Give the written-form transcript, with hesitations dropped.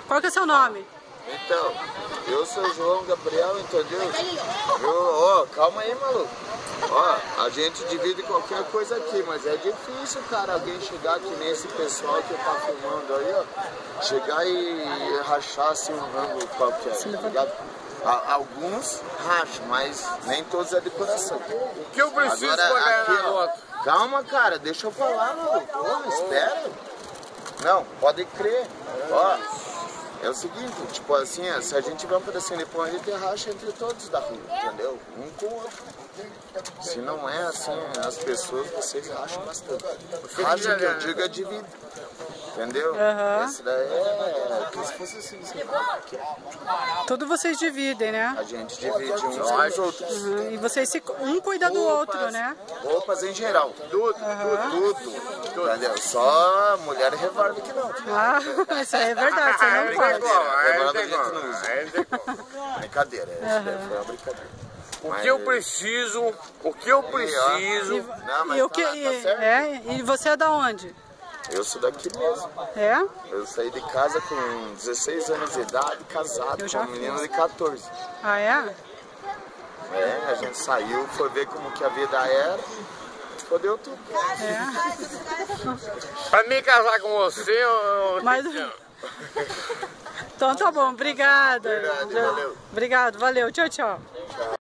Qual que é o seu nome? Então, eu sou João Gabriel, entendeu? Ó, calma aí, maluco. Ó, a gente divide qualquer coisa aqui, mas é difícil, cara, alguém chegar aqui nesse pessoal que tá filmando aí, ó. Chegar e rachar assim um rango qualquer, tá ligado? Alguns racham, mas nem todos é de coração. O que eu preciso pra ganhar na moto? Calma, cara, deixa eu falar, maluco. Ô, espera. Não, pode crer. Ó, é o seguinte, tipo assim, se a gente vai para cima depois, a gente racha entre todos da rua, entendeu? Um com o outro. Se não é assim, as pessoas, vocês racham bastante. Racha que eu digo é divide. Entendeu? Esse daí é como se fosse assim, Tudo vocês dividem, né? a gente divide uns com os outros. E vocês um cuida do outro, né? Roupas em geral. Tudo. Entendeu? Só mulher e revólver que não. Ah, isso aí é verdade, você não pode. Revólver a gente não usa. Brincadeira, essa daí foi uma brincadeira. O que eu preciso? Não, mas E o que tá certo. e você é da onde? Eu sou daqui mesmo. É? Eu saí de casa com 16 anos de idade, casado com uma menina de 14. Ah, é? É, a gente saiu, foi ver como que a vida era, fodeu tudo. Pra mim casar com você, eu Mas... Então tá bom, obrigada. Verdade, valeu. Obrigado, valeu. Tchau, tchau.